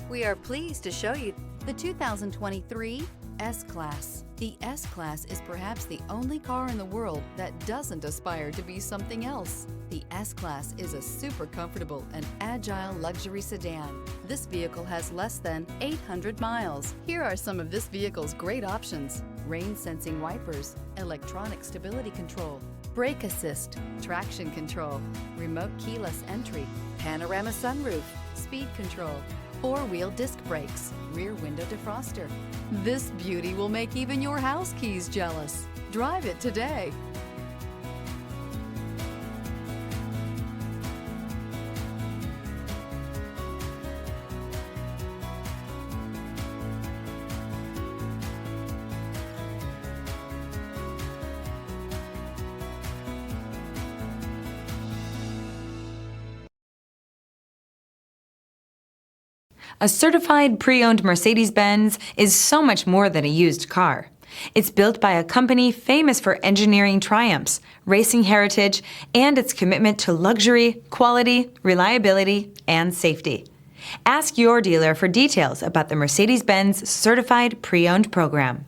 We are pleased to show you the 2023 S-Class. The S-Class is perhaps the only car in the world that doesn't aspire to be something else. The S-Class is a super comfortable and agile luxury sedan. This vehicle has less than 800 miles. Here are some of this vehicle's great options: rain-sensing wipers, electronic stability control, brake assist, traction control, remote keyless entry, panorama sunroof, speed control, four-wheel disc brakes, rear window defroster. This beauty will make even your house keys jealous. Drive it today. A certified pre-owned Mercedes-Benz is so much more than a used car. It's built by a company famous for engineering triumphs, racing heritage, and its commitment to luxury, quality, reliability, and safety. Ask your dealer for details about the Mercedes-Benz Certified Pre-Owned program.